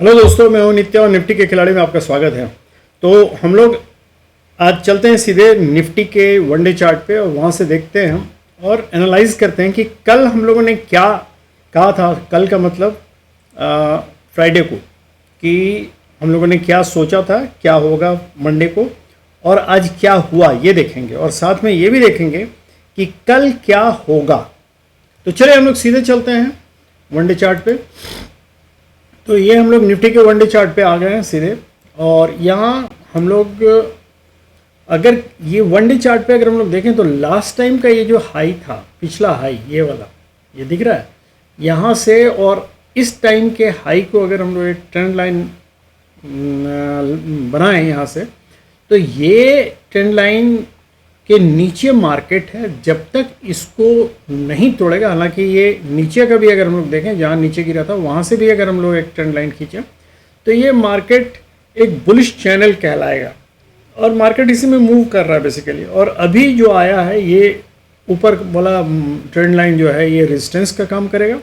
Hello दोस्तों, मैं हूं नित्या और निफ्टी के खिलाड़ी में आपका स्वागत है। तो हम लोग आज चलते हैं सीधे निफ्टी के वनडे चार्ट पे और वहां से देखते हैं और एनालाइज करते हैं कि कल हम लोगों ने क्या कहा था। कल का मतलब फ्राइडे को, कि हम लोगों ने क्या सोचा था क्या होगा मंडे को, और आज क्या हुआ ये देखेंगे, और साथ में ये भी देखेंगे कि कल क्या होगा। तो चलिए हम लोग सीधे चलते हैं वनडे चार्ट पे। तो ये हम लोग निफ्टी के वनडे चार्ट पे आ गए हैं सीधे, और यहाँ हम लोग अगर ये वनडे चार्ट पे अगर हम लोग देखें तो लास्ट टाइम का ये जो हाई था, पिछला हाई ये वाला, ये दिख रहा है यहाँ से, और इस टाइम के हाई को अगर हम लोग एक ट्रेंड लाइन बनाएं यहाँ से, तो ये ट्रेंड लाइन के नीचे मार्केट है। जब तक इसको नहीं तोड़ेगा, हालांकि ये नीचे का भी अगर हम लोग देखें, जहाँ नीचे गिरा था वहाँ से भी अगर हम लोग एक ट्रेंड लाइन खींचें तो ये मार्केट एक बुलिश चैनल कहलाएगा, और मार्केट इसी में मूव कर रहा है बेसिकली। और अभी जो आया है ये ऊपर वाला ट्रेंड लाइन जो है ये रेजिस्टेंस का काम करेगा,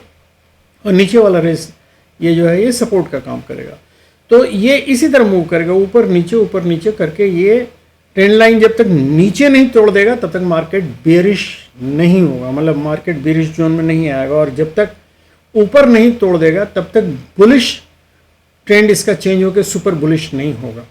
और नीचे वाला ये जो है ये सपोर्ट का काम करेगा। तो ये इसी तरह मूव करेगा, ऊपर नीचे करके। ये ट्रेंड लाइन जब तक नीचे नहीं तोड़ देगा तब तक मार्केट बेरिश नहीं होगा, मतलब मार्केट बेरिश जोन में नहीं आएगा, और जब तक ऊपर नहीं तोड़ देगा तब तक बुलिश ट्रेंड इसका चेंज होकर सुपर बुलिश नहीं होगा।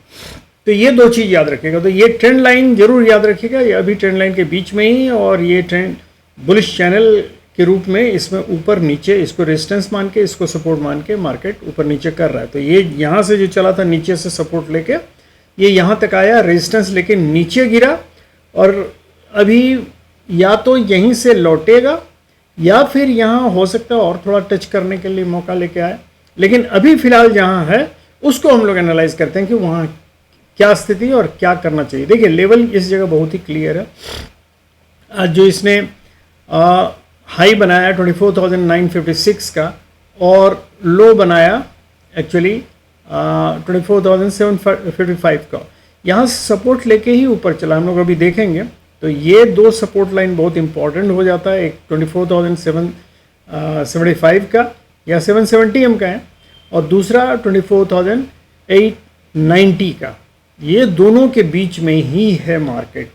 तो ये दो चीज़ याद रखिएगा। तो ये ट्रेंड लाइन जरूर याद रखिएगा, ये अभी ट्रेंड लाइन के बीच में ही, और ये ट्रेंड बुलिश चैनल के रूप में इसमें ऊपर नीचे, इसको रेजिस्टेंस मान के, इसको सपोर्ट मान के मार्केट ऊपर नीचे कर रहा है। तो ये यहाँ से जो चला था नीचे से सपोर्ट लेके ये यहाँ तक आया, रेजिस्टेंस लेके नीचे गिरा, और अभी या तो यहीं से लौटेगा या फिर यहाँ हो सकता है और थोड़ा टच करने के लिए मौका लेके आए। लेकिन अभी फिलहाल जहाँ है उसको हम लोग एनालाइज करते हैं कि वहाँ क्या स्थिति और क्या करना चाहिए। देखिए लेवल इस जगह बहुत ही क्लियर है। आज जो इसने हाई बनाया 24,956 का, और लो बनाया एक्चुअली 24,755 का, यहाँ से सपोर्ट लेके ही ऊपर चला। हम लोग अभी देखेंगे तो ये दो सपोर्ट लाइन बहुत इंपॉर्टेंट हो जाता है, एक 24,775 का या 770 का है, और दूसरा 24,890 का। ये दोनों के बीच में ही है मार्केट।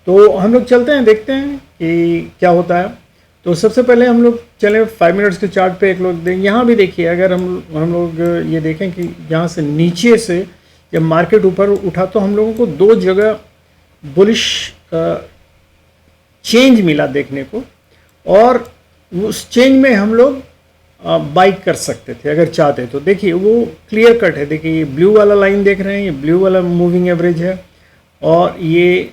तो हम लोग चलते हैं, देखते हैं कि क्या होता है। तो सबसे पहले हम लोग चले 5 मिनट्स के चार्ट पे एक लोग देखें। यहाँ भी देखिए, अगर हम लोग ये देखें कि यहाँ से नीचे से जब मार्केट ऊपर उठा तो हम लोगों को दो जगह बुलिश चेंज मिला देखने को, और उस चेंज में हम लोग बाई कर सकते थे अगर चाहते तो। देखिए वो क्लियर कट है। देखिए ये ब्लू वाला लाइन देख रहे हैं, ये ब्लू वाला मूविंग एवरेज है, और ये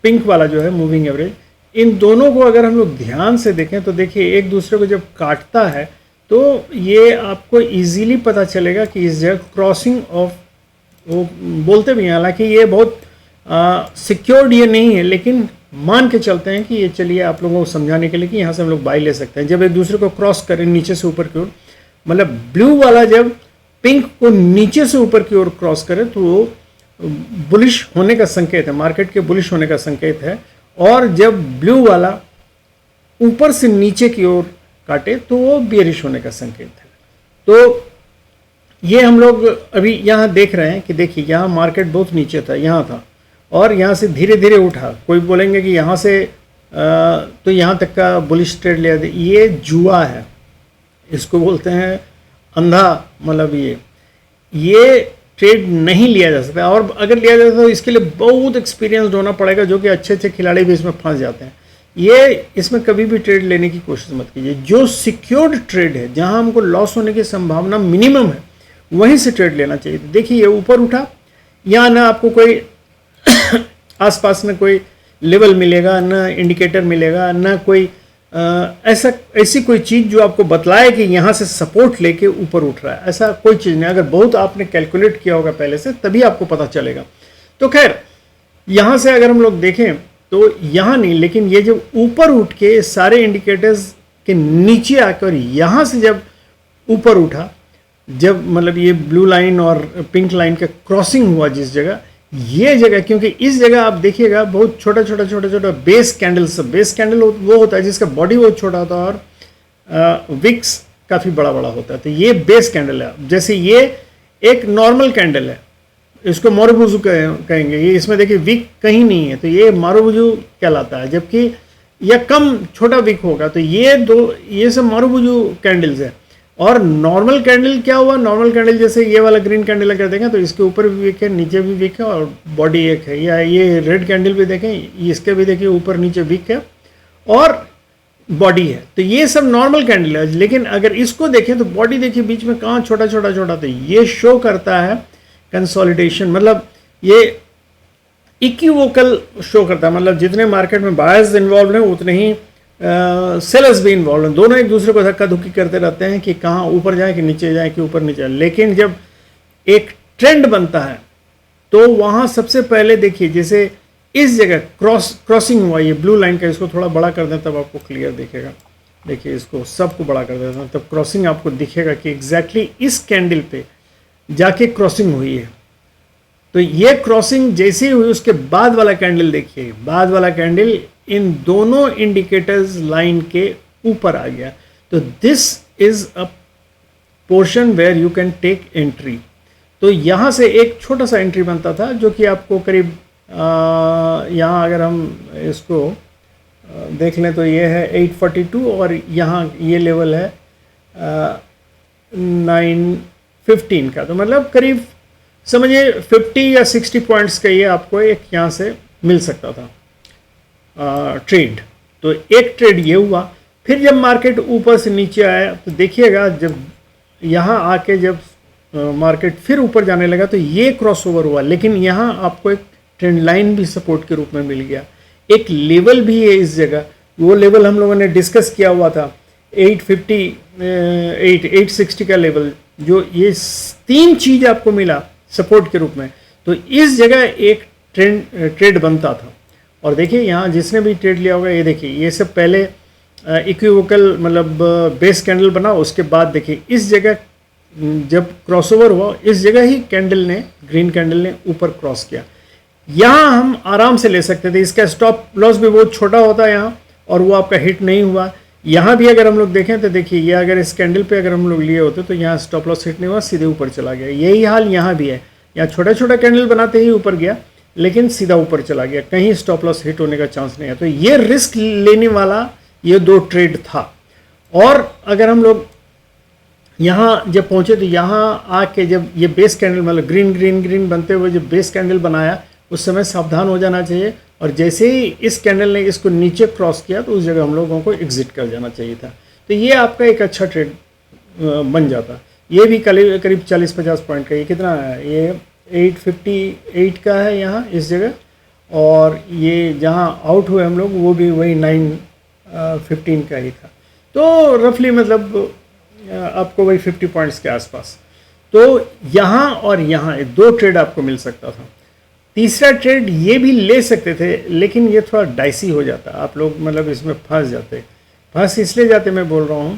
पिंक वाला जो है मूविंग एवरेज। इन दोनों को अगर हम लोग ध्यान से देखें तो देखिए एक दूसरे को जब काटता है तो ये आपको इजीली पता चलेगा कि इस जगह क्रॉसिंग ऑफ, वो बोलते भी हैं, हालांकि ये बहुत सिक्योर्ड ये नहीं है, लेकिन मान के चलते हैं कि ये, चलिए आप लोगों को समझाने के लिए कि यहाँ से हम लोग बाई ले सकते हैं। जब एक दूसरे को क्रॉस करें नीचे से ऊपर की ओर, मतलब ब्लू वाला जब पिंक को नीचे से ऊपर की ओर क्रॉस करे तो वो बुलिश होने का संकेत है, मार्केट के बुलिश होने का संकेत है। और जब ब्लू वाला ऊपर से नीचे की ओर काटे तो वो बेरिश होने का संकेत है। तो ये हम लोग अभी यहाँ देख रहे हैं कि देखिए यहाँ मार्केट बहुत नीचे था, यहाँ था, और यहाँ से धीरे धीरे उठा। कोई बोलेंगे कि यहाँ से तो यहाँ तक का बुलिश ट्रेड लिया, ये जुआ है, इसको बोलते हैं अंधा, मतलब ये ट्रेड नहीं लिया जा सकता। और अगर लिया जाता तो इसके लिए बहुत एक्सपीरियंसड होना पड़ेगा, जो कि अच्छे अच्छे खिलाड़ी भी इसमें फंस जाते हैं। ये इसमें कभी भी ट्रेड लेने की कोशिश मत कीजिए। जो सिक्योर्ड ट्रेड है, जहां हमको लॉस होने की संभावना मिनिमम है, वहीं से ट्रेड लेना चाहिए। देखिए ये ऊपर उठा, यहाँ ना आपको कोई आसपास में कोई लेवल मिलेगा, ना इंडिकेटर मिलेगा, ना कोई ऐसी कोई चीज़ जो आपको बतलाए कि यहाँ से सपोर्ट लेके ऊपर उठ रहा है, ऐसा कोई चीज़ नहीं। अगर बहुत आपने कैलकुलेट किया होगा पहले से, तभी आपको पता चलेगा। तो खैर यहाँ से अगर हम लोग देखें तो यहाँ नहीं, लेकिन ये जब ऊपर उठ के सारे इंडिकेटर्स के नीचे आकर यहाँ से जब ऊपर उठा, जब मतलब ये ब्लू लाइन और पिंक लाइन का क्रॉसिंग हुआ जिस जगह, ये जगह, क्योंकि इस जगह आप देखिएगा बहुत छोटा छोटा बेस कैंडल वो होता है जिसका बॉडी बहुत छोटा होता है और विक्स काफ़ी बड़ा बड़ा होता है। तो ये बेस कैंडल है। जैसे ये एक नॉर्मल कैंडल है, इसको मारुबुजू कहेंगे। ये इसमें देखिए विक कहीं नहीं है, तो ये मारुबुजू कहलाता है। जबकि यह कम छोटा विक होगा, तो ये सब मारुबुजू कैंडल्स है। और नॉर्मल कैंडल क्या हुआ, नॉर्मल कैंडल जैसे ये वाला ग्रीन कैंडल अगर देखें तो इसके ऊपर भी विक है, नीचे भी विक है और बॉडी एक है। या ये रेड कैंडल भी देखें, इसके भी देखिए ऊपर नीचे विक है और बॉडी है। तो ये सब नॉर्मल कैंडल है। लेकिन अगर इसको देखें तो बॉडी देखिए बीच में कहाँ छोटा छोटा छोटा, तो ये शो करता है कंसोलिडेशन, मतलब ये इक्विवोकल शो करता है। मतलब जितने मार्केट में बायर्स इन्वॉल्व हैं उतने ही सेलर्स भी इन्वॉल्व हैं। दोनों एक दूसरे को धक्का धुक्की करते रहते हैं कि कहाँ ऊपर जाए कि नीचे जाए कि ऊपर नीचे जाए। लेकिन जब एक ट्रेंड बनता है तो वहाँ सबसे पहले देखिए, जैसे इस जगह क्रॉसिंग हुआ ये ब्लू लाइन का, इसको थोड़ा बड़ा कर दें तब आपको क्लियर दिखेगा। देखिए इसको सबको बड़ा कर देता हूँ, तब क्रॉसिंग आपको दिखेगा कि एग्जैक्टली इस कैंडल पे जाके क्रॉसिंग हुई है। तो ये क्रॉसिंग जैसे ही हुई उसके बाद वाला कैंडल देखिए, बाद वाला कैंडल इन दोनों इंडिकेटर्स लाइन के ऊपर आ गया। तो this is a portion where you can take entry. तो यहाँ से एक छोटा सा एंट्री बनता था जो कि आपको करीब यहाँ अगर हम इसको देख लें तो ये है 842 और यहाँ ये लेवल है 915 का। तो मतलब करीब समझिए 50 या 60 पॉइंट्स का ये आपको एक यहाँ से मिल सकता था ट्रेड। तो एक ट्रेड ये हुआ। फिर जब मार्केट ऊपर से नीचे आया तो देखिएगा, जब यहाँ आके जब मार्केट फिर ऊपर जाने लगा तो ये क्रॉसओवर हुआ। लेकिन यहाँ आपको एक ट्रेंड लाइन भी सपोर्ट के रूप में मिल गया, एक लेवल भी है इस जगह। वो लेवल हम लोगों ने डिस्कस किया हुआ था 860 का लेवल, जो ये तीन चीज़ आपको मिला सपोर्ट के रूप में। तो इस जगह एक ट्रेड बनता था। और देखिए यहाँ जिसने भी ट्रेड लिया होगा, ये देखिए ये सब पहले इक्विवोकल मतलब बेस कैंडल बना, उसके बाद देखिए इस जगह जब क्रॉसओवर हुआ इस जगह ही कैंडल ने, ग्रीन कैंडल ने ऊपर क्रॉस किया। यहाँ हम आराम से ले सकते थे, इसका स्टॉप लॉस भी बहुत छोटा होता है यहाँ, और वो आपका हिट नहीं हुआ। यहाँ भी अगर हम लोग देखें तो देखिए ये अगर इस कैंडल पे अगर हम लोग लिए होते तो यहाँ स्टॉप लॉस हिट नहीं हुआ, सीधे ऊपर चला गया। यही हाल यहाँ भी है, यहाँ छोटा छोटा कैंडल बनाते ही ऊपर गया लेकिन सीधा ऊपर चला गया, कहीं स्टॉप लॉस हिट होने का चांस नहीं है। तो ये रिस्क लेने वाला ये दो ट्रेड था। और अगर हम लोग यहाँ जब पहुँचे तो यहाँ आके जब ये बेस कैंडल मतलब ग्रीन ग्रीन ग्रीन बनते हुए जब बेस कैंडल बनाया, उस समय सावधान हो जाना चाहिए। और जैसे ही इस कैंडल ने इसको नीचे क्रॉस किया तो उस जगह हम लोगों को एग्जिट कर जाना चाहिए था। तो ये आपका एक अच्छा ट्रेड बन जाता। ये भी करीब 40-50 पॉइंट का, ये कितना है, ये 858 का है यहाँ इस जगह। और ये जहाँ आउट हुए हम लोग वो भी वही 915 का ही था। तो रफली मतलब आपको वही 50 पॉइंट्स के आसपास। तो यहाँ और यहाँ दो ट्रेड आपको मिल सकता था। तीसरा ट्रेड ये भी ले सकते थे, लेकिन ये थोड़ा डाइसी हो जाता, आप लोग मतलब इसमें फंस जाते। फंस इसलिए जाते मैं बोल रहा हूँ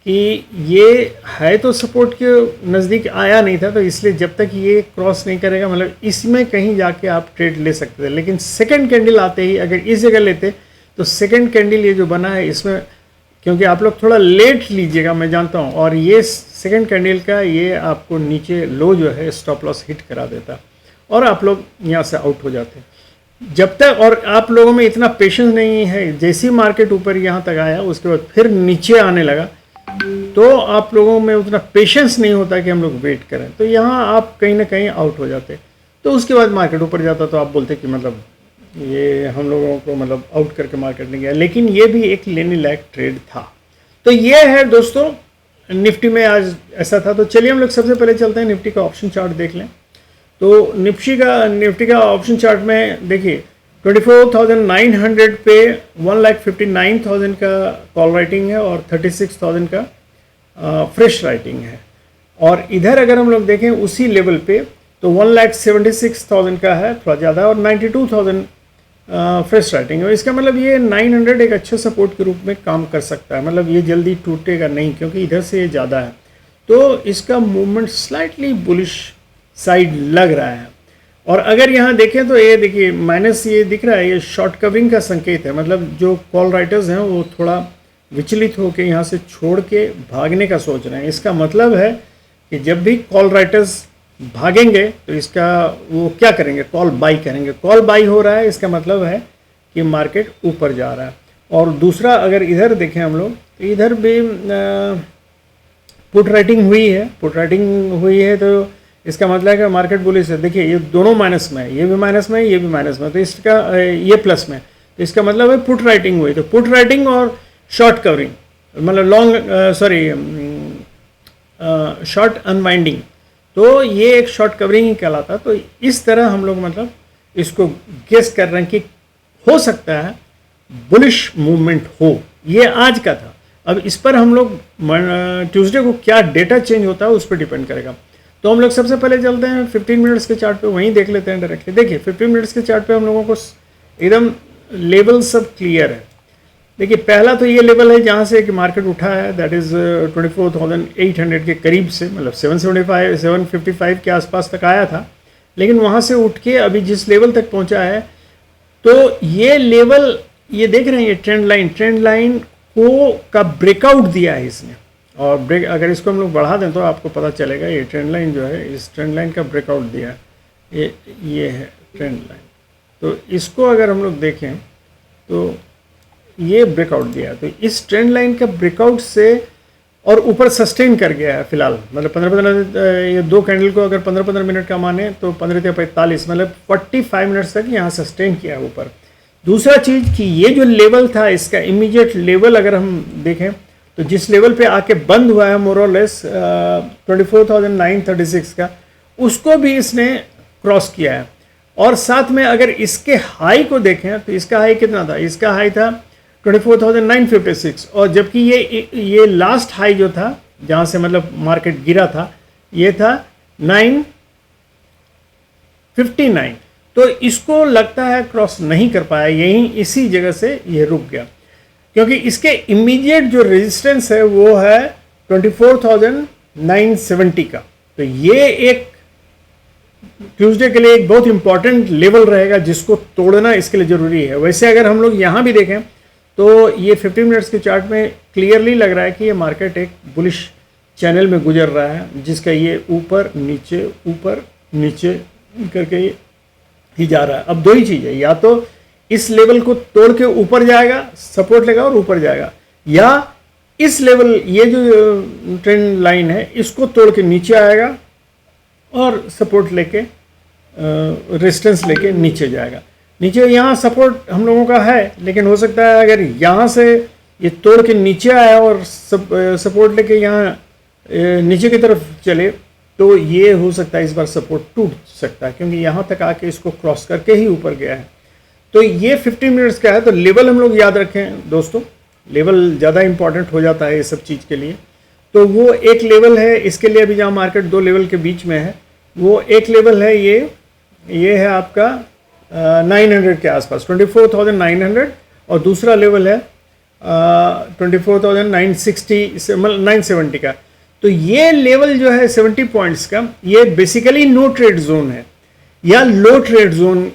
कि ये है तो सपोर्ट के नज़दीक आया नहीं था, तो इसलिए जब तक ये क्रॉस नहीं करेगा मतलब इसमें कहीं जाके आप ट्रेड ले सकते थे। लेकिन सेकंड कैंडल आते ही अगर इस जगह लेते तो सेकंड कैंडल ये जो बना है इसमें, क्योंकि आप लोग थोड़ा लेट लीजिएगा मैं जानता हूँ, और ये सेकंड कैंडल का ये आपको नीचे लो जो है स्टॉप लॉस हिट करा देता और आप लोग यहाँ से आउट हो जाते। जब तक और आप लोगों में इतना पेशेंस नहीं है, जैसी मार्केट ऊपर यहाँ तक आया उसके बाद फिर नीचे आने लगा, तो आप लोगों में उतना पेशेंस नहीं होता कि हम लोग वेट करें, तो यहाँ आप कहीं ना कहीं आउट हो जाते। तो उसके बाद मार्केट ऊपर जाता तो आप बोलते कि मतलब ये हम लोगों को मतलब आउट करके मार्केट नहीं गया। लेकिन ये भी एक लेने लायक ट्रेड था। तो ये है दोस्तों निफ्टी में आज ऐसा था। तो चलिए हम लोग सबसे पहले चलते हैं निफ्टी का ऑप्शन चार्ट देख लें। तो निफ्टी का ऑप्शन चार्ट में देखिए 24,900 पे 1,59,000 का कॉल राइटिंग है और 36,000 का फ्रेश राइटिंग है। और इधर अगर हम लोग देखें उसी लेवल पे तो 1,76,000 का है, थोड़ा ज़्यादा, और 92,000 फ्रेश राइटिंग है। इसका मतलब ये 900 एक अच्छे सपोर्ट के रूप में काम कर सकता है, मतलब ये जल्दी टूटेगा नहीं क्योंकि इधर से ये ज़्यादा है। तो इसका मूवमेंट स्लाइटली बुलिश साइड लग रहा है। और अगर यहाँ देखें तो ये देखिए माइनस ये दिख रहा है, ये शॉर्ट कवरिंग का संकेत है, मतलब जो कॉल राइटर्स हैं वो थोड़ा विचलित होकर यहाँ से छोड़ के भागने का सोच रहे हैं। इसका मतलब है कि जब भी कॉल राइटर्स भागेंगे तो इसका वो क्या करेंगे, कॉल बाई करेंगे। कॉल बाई हो रहा है, इसका मतलब है कि मार्केट ऊपर जा रहा है। और दूसरा अगर इधर देखें हम लोग तो इधर भी पुट राइटिंग हुई है, पुट राइटिंग हुई है तो इसका मतलब है कि मार्केट बुलिश है। देखिए ये दोनों माइनस में है, ये भी माइनस में है, ये भी माइनस में है, तो इसका ये प्लस में, तो इसका मतलब है पुट राइटिंग हुई। तो पुट राइटिंग और शॉर्ट कवरिंग मतलब शॉर्ट अनवाइंडिंग, तो ये एक शॉर्ट कवरिंग ही कहलाता है। तो इस तरह हम लोग मतलब इसको गेस कर रहे हैं कि हो सकता है बुलिश मूवमेंट हो। ये आज का था। अब इस पर हम लोग ट्यूसडे को क्या डेटा चेंज होता है उस पर डिपेंड करेगा। तो हम लोग सबसे पहले चलते हैं 15 मिनट्स के चार्ट पे, वहीं देख लेते हैं डायरेक्टली। देखिए 15 मिनट्स के चार्ट पे हम लोगों को एकदम लेवल सब क्लियर है। देखिए पहला तो ये लेवल है जहाँ से कि मार्केट उठा है, दैट इज़ 24,800 के करीब से, मतलब 775 755 के आसपास तक आया था, लेकिन वहाँ से उठ के अभी जिस लेवल तक पहुँचा है, तो ये लेवल ये देख रहे हैं, ये ट्रेंड लाइन को का ब्रेकआउट दिया है इसने। और ब्रेक अगर इसको हम लोग बढ़ा दें तो आपको पता चलेगा ये ट्रेंड लाइन जो है, इस ट्रेंड लाइन का ब्रेकआउट दिया है, ये है ट्रेंड लाइन। तो इसको अगर हम लोग देखें तो ये ब्रेकआउट दिया है, तो इस ट्रेंड लाइन का ब्रेकआउट से और ऊपर सस्टेन कर गया है फिलहाल, मतलब 15 ये दो कैंडल को अगर 15 मिनट का माने तो 15-45 मतलब 45 मिनट्स तक यहाँ सस्टेन किया है ऊपर। दूसरा चीज़ कि ये जो लेवल था इसका इमीडिएट लेवल अगर हम देखें तो जिस लेवल पे आके बंद हुआ है मोर और लेस 24,936 का, उसको भी इसने क्रॉस किया है। और साथ में अगर इसके हाई को देखें तो इसका हाई कितना था, इसका हाई था 24,956, और जबकि ये लास्ट हाई जो था जहाँ से मतलब मार्केट गिरा था ये था 959। तो इसको लगता है क्रॉस नहीं कर पाया, यहीं इसी जगह से ये रुक गया, क्योंकि इसके इमीडिएट जो रेजिस्टेंस है वो है 24,970 का। तो ये एक ट्यूसडे के लिए एक बहुत इंपॉर्टेंट लेवल रहेगा जिसको तोड़ना इसके लिए ज़रूरी है। वैसे अगर हम लोग यहाँ भी देखें तो ये 15 मिनट्स के चार्ट में क्लियरली लग रहा है कि ये मार्केट एक बुलिश चैनल में गुजर रहा है, जिसका ये ऊपर नीचे करके ही जा रहा है। अब दो ही चीज़ है, या तो इस लेवल को तोड़ के ऊपर जाएगा, सपोर्ट लेगा और ऊपर जाएगा, या इस लेवल ये जो ट्रेंड लाइन है इसको तोड़ के नीचे आएगा और सपोर्ट लेके रेजिस्टेंस लेके नीचे जाएगा। नीचे यहाँ सपोर्ट हम लोगों का है, लेकिन हो सकता है अगर यहाँ से ये तोड़ के नीचे आया और सपोर्ट लेके यहाँ नीचे की तरफ चले तो ये हो सकता है इस बार सपोर्ट टूट सकता है, क्योंकि यहाँ तक आके इसको क्रॉस करके ही ऊपर गया है। तो ये 15 मिनट्स का है। तो लेवल हम लोग याद रखें दोस्तों, लेवल ज़्यादा इंपॉर्टेंट हो जाता है ये सब चीज़ के लिए। तो वो एक लेवल है इसके लिए, अभी जहाँ मार्केट दो लेवल के बीच में है, वो एक लेवल है ये है आपका 900 के आसपास 24,900, और दूसरा लेवल है 24,960 से 970 का। तो ये लेवल जो है 70 पॉइंट्स का, ये बेसिकली नो ट्रेड जोन है या लो ट्रेड जोन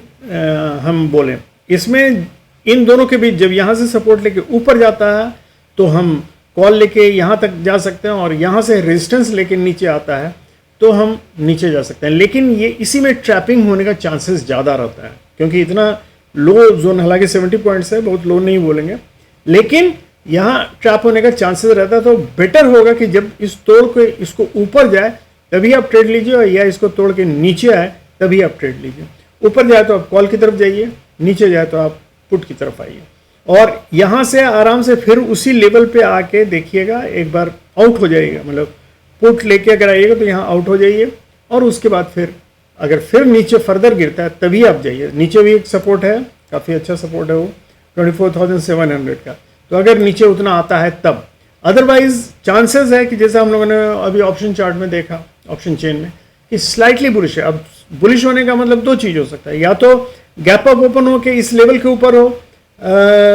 हम बोलें। इसमें इन दोनों के बीच जब यहाँ से सपोर्ट लेके ऊपर जाता है तो हम कॉल लेके यहाँ तक जा सकते हैं, और यहाँ से रेजिस्टेंस लेके नीचे आता है तो हम नीचे जा सकते हैं। लेकिन ये इसी में ट्रैपिंग होने का चांसेस ज़्यादा रहता है, क्योंकि इतना लो जोन, हालांकि 70 पॉइंट्स है, बहुत लो नहीं बोलेंगे, लेकिन यहाँ ट्रैप होने का चांसेस रहता है। तो बेटर होगा कि जब इस तोड़ के इसको ऊपर जाए तभी आप ट्रेड लीजिए, या इसको तोड़ के नीचे आए तभी आप ट्रेड लीजिए। ऊपर जाए तो आप कॉल की तरफ जाइए, नीचे जाए तो आप पुट की तरफ आइए, और यहाँ से आराम से फिर उसी लेवल पे आके देखिएगा, एक बार आउट हो जाइएगा, मतलब पुट लेके अगर आइएगा तो यहाँ आउट हो जाइए, और उसके बाद फिर अगर फिर नीचे फर्दर गिरता है तभी आप जाइए। नीचे भी एक सपोर्ट है, काफ़ी अच्छा सपोर्ट है वो 24,700 का, तो अगर नीचे उतना आता है तब। अदरवाइज चांसेस है कि जैसा हम लोगों ने अभी ऑप्शन चार्ट में देखा, ऑप्शन चेन में, कि स्लाइटली बुलिश है। अब बुलिश होने का मतलब दो चीज़ हो सकता है, या तो गैप अप ओपन हो के इस लेवल के ऊपर हो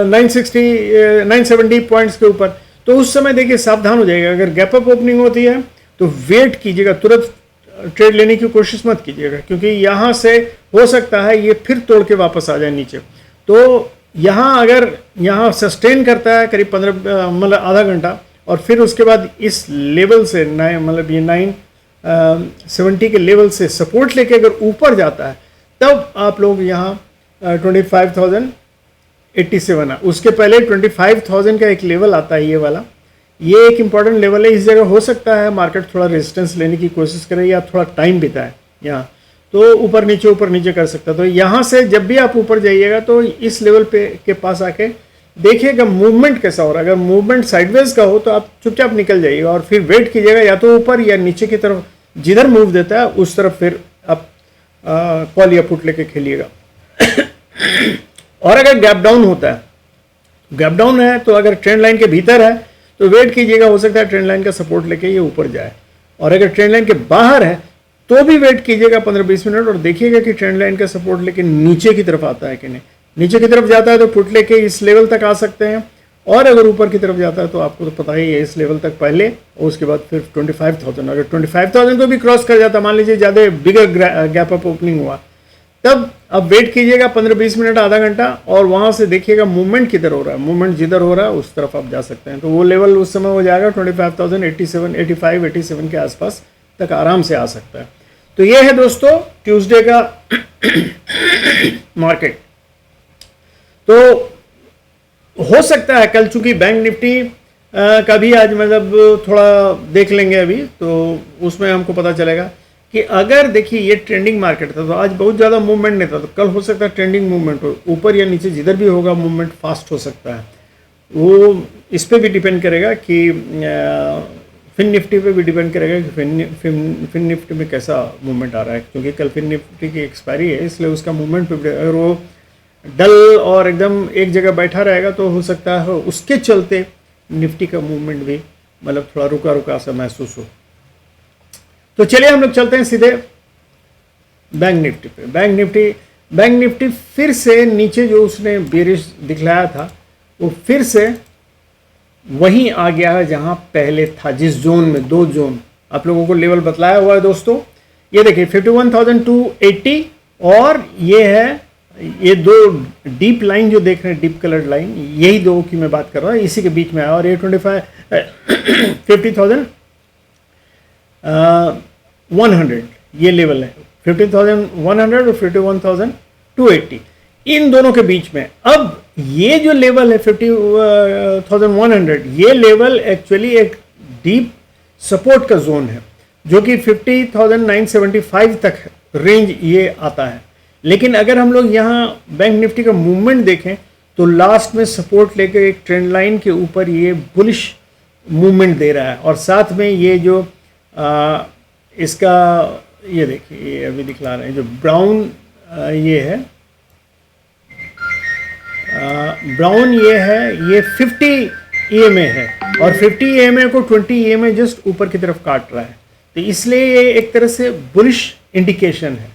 970 पॉइंट्स के ऊपर, तो उस समय देखिए सावधान हो जाएगा। अगर गैप अप ओपनिंग होती है तो वेट कीजिएगा, तुरंत ट्रेड लेने की कोशिश मत कीजिएगा, क्योंकि यहाँ से हो सकता है ये फिर तोड़ के वापस आ जाए नीचे। तो यहाँ अगर यहाँ सस्टेन करता है करीब 15 मतलब आधा घंटा, और फिर उसके बाद इस लेवल से मतलब ये 970 के लेवल से सपोर्ट लेके अगर ऊपर जाता है, तब आप लोग यहाँ 25,087 है। उसके पहले 25,000 का एक लेवल आता है, ये वाला, ये एक इम्पॉर्टेंट लेवल है। इस जगह हो सकता है मार्केट थोड़ा रेजिस्टेंस लेने की कोशिश करे या थोड़ा टाइम बिताए यहाँ, तो ऊपर नीचे कर सकता है। तो यहाँ से जब भी आप ऊपर जाइएगा तो इस लेवल पे के पास आके देखिएगा मूवमेंट कैसा हो रहा है। अगर मूवमेंट साइडवेज का हो तो आप चुपचाप निकल जाइएगा और फिर वेट कीजिएगा या तो ऊपर या नीचे की तरफ, जिधर मूव देता है उस तरफ फिर आप कॉल या पुट लेके खेलिएगा। और अगर गैप डाउन होता है, गैप डाउन है तो अगर ट्रेंड लाइन के भीतर है तो वेट कीजिएगा, हो सकता है ट्रेंड लाइन का सपोर्ट लेके ये ऊपर जाए। और अगर ट्रेंड लाइन के बाहर है तो भी वेट कीजिएगा 15-20 मिनट और देखिएगा कि ट्रेंड लाइन का सपोर्ट लेके नीचे की तरफ आता है कि नहीं। नीचे की तरफ जाता है तो पुट लेके इस लेवल तक आ सकते हैं, और अगर ऊपर की तरफ जाता है तो आपको तो पता ही है इस लेवल तक पहले, और उसके बाद फिर 25,000। अगर 25,000 को भी क्रॉस कर जाता, मान लीजिए ज़्यादा बिगर गैप अप ओपनिंग हुआ, तब अब वेट कीजिएगा 15-20 मिनट, आधा घंटा, और वहाँ से देखिएगा मूवमेंट किधर हो रहा है। मूवमेंट जिधर हो रहा है उस तरफ आप जा सकते हैं। तो वो लेवल उस समय हो जाएगा 25,087, 85, 87 के आसपास तक आराम से आ सकता है। तो ये है दोस्तों ट्यूसडे का मार्केट। तो हो सकता है कल, चूंकि बैंक निफ्टी का भी आज मतलब थोड़ा देख लेंगे अभी, तो उसमें हमको पता चलेगा कि अगर देखिए ये ट्रेंडिंग मार्केट था तो आज बहुत ज़्यादा मूवमेंट नहीं था, तो कल हो सकता है ट्रेंडिंग मूवमेंट हो, ऊपर या नीचे जिधर भी होगा मूवमेंट फास्ट हो सकता है। वो इस पे भी डिपेंड करेगा कि फिन निफ्टी पे भी डिपेंड करेगा कि फिन निफ्टी में कैसा मूवमेंट आ रहा है, क्योंकि कल फिन निफ्टी की एक्सपायरी है, इसलिए उसका मूवमेंट पे अगर वो डल और एकदम एक जगह बैठा रहेगा तो हो सकता है उसके चलते निफ्टी का मूवमेंट भी मतलब थोड़ा रुका रुका सा महसूस हो। तो चलिए हम लोग चलते हैं सीधे बैंक निफ्टी पे। बैंक निफ्टी फिर से नीचे जो उसने बेरिश दिखलाया था वो फिर से वहीं आ गया है जहां पहले था, जिस जोन में, दो जोन आप लोगों को लेवल बतलाया हुआ है दोस्तों। ये देखिए 51,280, और ये है ये दो डीप लाइन जो देख रहे हैं, डीप कलर्ड लाइन, यही दो की मैं बात कर रहा हूँ, इसी के बीच में है। और ये 50,100 ये लेवल है, 50,100 और 51,280, इन दोनों के बीच में। अब ये जो लेवल है 50,100, ये लेवल एक्चुअली एक डीप सपोर्ट का जोन है, जो कि 50,975 तक रेंज ये आता है। लेकिन अगर हम लोग यहाँ बैंक निफ्टी का मूवमेंट देखें तो लास्ट में सपोर्ट लेकर एक ट्रेंड लाइन के ऊपर ये बुलिश मूवमेंट दे रहा है, और साथ में ये जो इसका ये देखिए, ये अभी दिखला रहे हैं जो ब्राउन ये है, ब्राउन ये है, ये 50 EMA है, और 50 EMA को 20 EMA जस्ट ऊपर की तरफ काट रहा है। तो इसलिए ये एक तरह से बुलिश इंडिकेशन है,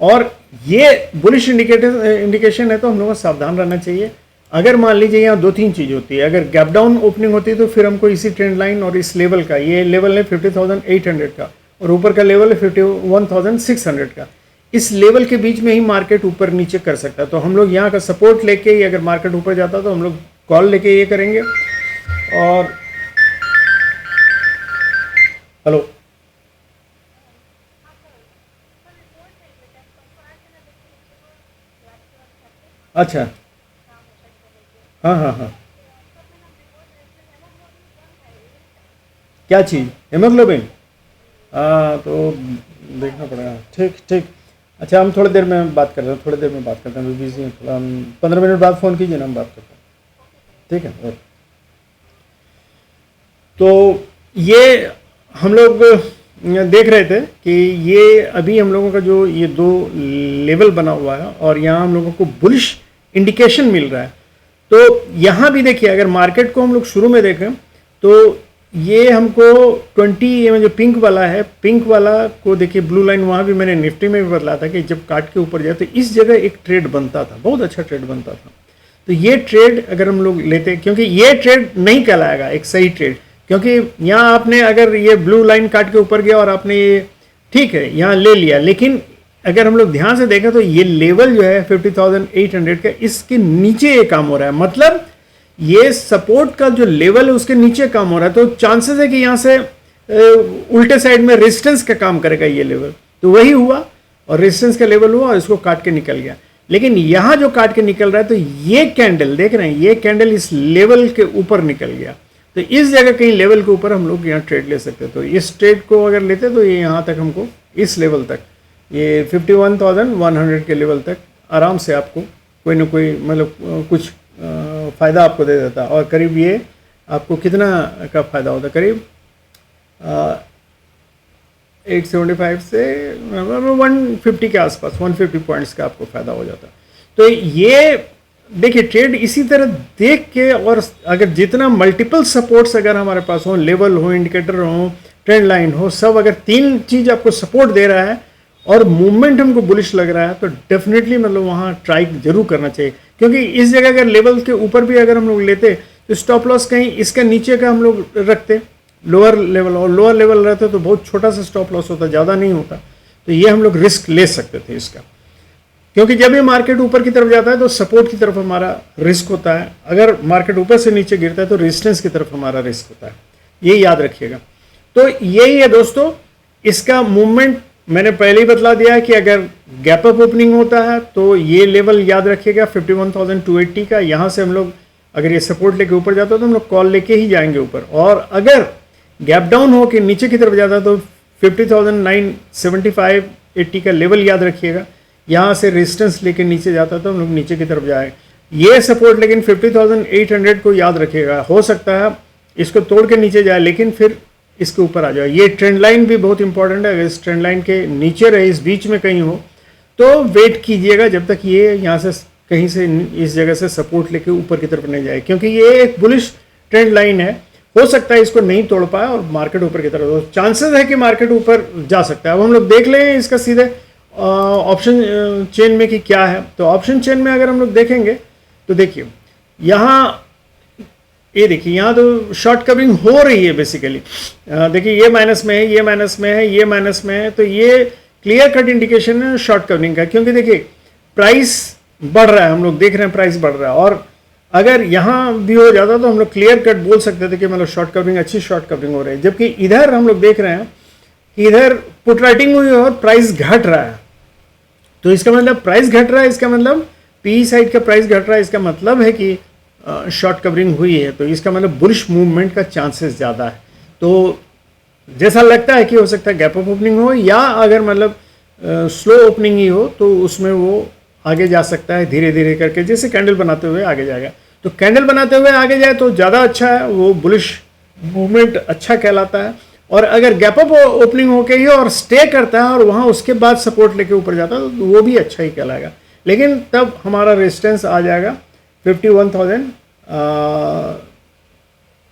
और ये बुलिश इंडिकेशन है तो हम लोगों को सावधान रहना चाहिए। अगर मान लीजिए यहाँ दो तीन चीज़ होती है, अगर गैप डाउन ओपनिंग होती है तो फिर हमको इसी ट्रेंड लाइन और इस लेवल का, ये लेवल है 50,800 का और ऊपर का लेवल है 51,600 का, इस लेवल के बीच में ही मार्केट ऊपर नीचे कर सकता है। तो हम लोग यहाँ का सपोर्ट लेके ही अगर मार्केट ऊपर जाता तो हम लोग कॉल लेके ये करेंगे। और हेलो, अच्छा, हाँ हाँ हाँ, क्या चीज़? हेमोग्लोबिन? तो देखना पड़ेगा। ठीक ठीक, अच्छा हम थोड़ी देर में बात करते हैं, थोड़ी देर में बात करते हैं, अभी बिजी हैं थोड़ा, हम 15 मिनट बाद फ़ोन कीजिए ना, हम बात करते हैं, ठीक है? ओके। तो ये हम लोग देख रहे थे कि ये अभी हम लोगों का जो ये दो लेवल बना हुआ है और यहाँ हम लोगों को बुलिश इंडिकेशन मिल रहा है। तो यहाँ भी देखिए, अगर मार्केट को हम लोग शुरू में देखें तो ये हमको 20 में जो पिंक वाला है, पिंक वाला को देखिए, ब्लू लाइन, वहाँ भी मैंने निफ्टी में भी बतलाया था कि जब काट के ऊपर जाए तो इस जगह एक ट्रेड बनता था, बहुत अच्छा ट्रेड बनता था। तो ये ट्रेड अगर हम लोग लेते, क्योंकि ये ट्रेड नहीं कहलाएगा एक सही ट्रेड, क्योंकि यहाँ आपने अगर ये ब्लू लाइन काट के ऊपर गया और आपने ये, ठीक है, यहाँ ले लिया, लेकिन अगर हम लोग ध्यान से देखें तो ये लेवल जो है 50,800 का, इसके नीचे ये काम हो रहा है, मतलब ये सपोर्ट का जो लेवल है उसके नीचे काम हो रहा है। तो चांसेस है कि यहाँ से उल्टे साइड में रेजिस्टेंस का काम करेगा ये लेवल। तो वही हुआ और रेजिस्टेंस का लेवल हुआ और इसको काट के निकल गया। लेकिन यहाँ जो काट के निकल रहा है तो ये कैंडल देख रहे हैं, ये कैंडल इस लेवल के ऊपर निकल गया। तो इस जगह कहीं लेवल के ऊपर हम लोग यहाँ ट्रेड ले सकते हैं। तो इस ट्रेड को अगर लेते तो ये यहाँ तक हमको, इस लेवल तक, ये 51,100 के लेवल तक आराम से आपको कोई ना कोई मतलब कुछ फ़ायदा आपको दे देता। और करीब ये आपको कितना का फ़ायदा होता, करीब 875 से 150 के आसपास, 150 पॉइंट्स का आपको फ़ायदा हो जाता। तो ये देखिए ट्रेड इसी तरह देख के, और अगर जितना मल्टीपल सपोर्ट्स अगर हमारे पास हो, लेवल हो, इंडिकेटर हो, ट्रेंड लाइन हो, सब अगर तीन चीज़ आपको सपोर्ट दे रहा है और मूवमेंट हमको बुलिश लग रहा है तो डेफिनेटली मतलब वहाँ ट्राई जरूर करना चाहिए। क्योंकि इस जगह अगर लेवल के ऊपर भी अगर हम लोग लेते तो स्टॉप लॉस कहीं इसका नीचे का हम लोग रखते, लोअर लेवल, और लोअर लेवल रहते तो बहुत छोटा सा स्टॉप लॉस होता, ज़्यादा नहीं होता। तो ये हम लोग रिस्क ले सकते थे इसका, क्योंकि जब ये मार्केट ऊपर की तरफ जाता है तो सपोर्ट की तरफ हमारा रिस्क होता है, अगर मार्केट ऊपर से नीचे गिरता है तो रेजिस्टेंस की तरफ हमारा रिस्क होता है। ये याद रखिएगा। तो यही है दोस्तों, इसका मूवमेंट मैंने पहले ही बतला दिया है कि अगर गैप अप ओपनिंग होता है तो ये लेवल याद रखिएगा 51,280 का। यहाँ से हम लोग अगर ये सपोर्ट लेके ऊपर जाता है तो हम लोग कॉल लेके ही जाएंगे ऊपर, और अगर गैप डाउन हो के नीचे की तरफ जाता है तो 50,975 80 का लेवल याद रखिएगा। यहाँ से रेजिस्टेंस लेके नीचे जाता है तो हम लोग नीचे की तरफ जाए। ये सपोर्ट लेकिन 50,800 को याद रखिएगा, हो सकता है इसको तोड़ के नीचे जाए लेकिन फिर इसके ऊपर आ जाए। ये ट्रेंड लाइन भी बहुत इंपॉर्टेंट है, अगर इस ट्रेंड लाइन के नीचे रहे, इस बीच में कहीं हो तो वेट कीजिएगा जब तक ये यहाँ से कहीं से इस जगह से सपोर्ट लेके ऊपर की तरफ नहीं जाए, क्योंकि ये एक बुलिश ट्रेंड लाइन है। हो सकता है इसको नहीं तोड़ पाए और मार्केट ऊपर की तरफ, तो चांसेस है कि मार्केट ऊपर जा सकता है। अब हम लोग देख लें इसका सीधे ऑप्शन चेन में कि क्या है। तो ऑप्शन चेन में अगर हम लोग देखेंगे तो देखिए यहाँ, ये देखिए यहाँ तो शॉर्ट कवरिंग हो रही है बेसिकली। देखिए ये माइनस में है, ये माइनस में है, ये माइनस में है, तो ये क्लियर कट इंडिकेशन है शॉर्ट कवरिंग का। क्योंकि देखिए प्राइस बढ़ रहा है, हम लोग देख रहे हैं प्राइस बढ़ रहा है, और अगर यहाँ भी हो जाता तो हम लोग क्लियर कट बोल सकते थे कि मतलब शॉर्ट कवरिंग, अच्छी शॉर्ट कवरिंग हो रही है। जबकि इधर हम लोग देख रहे हैं कि इधर पुट राइटिंग हुई और प्राइस घट रहा है। तो इसका मतलब प्राइस घट रहा है, इसका मतलब पी साइड का प्राइस घट रहा है, इसका मतलब है कि शॉर्ट कवरिंग हुई है। तो इसका मतलब बुलिश मूवमेंट का चांसेस ज़्यादा है। तो जैसा लगता है कि हो सकता है गैप अप ओपनिंग हो, या अगर मतलब स्लो ओपनिंग ही हो तो उसमें वो आगे जा सकता है धीरे धीरे करके, जैसे कैंडल बनाते हुए आगे जाएगा। तो कैंडल बनाते हुए आगे जाए तो ज़्यादा अच्छा है, वो बुलिश मूवमेंट अच्छा कहलाता है। और अगर गैप अप ओपनिंग होके ही और स्टे करता है और वहाँ उसके बाद सपोर्ट लेके ऊपर जाता है तो वो भी अच्छा ही कहलाएगा। लेकिन तब हमारा रेजिस्टेंस आ जाएगा 51,000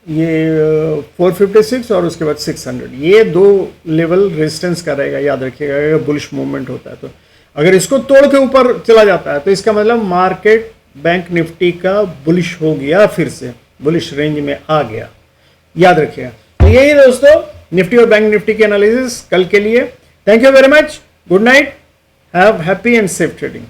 ये 456 और उसके बाद 600, ये दो लेवल रेजिस्टेंस का रहेगा, याद रखिएगा अगर बुलिश मूवमेंट होता है तो। अगर इसको तोड़ के ऊपर चला जाता है तो इसका मतलब मार्केट बैंक निफ्टी का बुलिश हो गया, फिर से बुलिश रेंज में आ गया, याद रखिएगा। तो यही दोस्तों निफ्टी और बैंक निफ्टी के एनालिसिस कल के लिए। Thank you very much, good night, have happy and safe trading.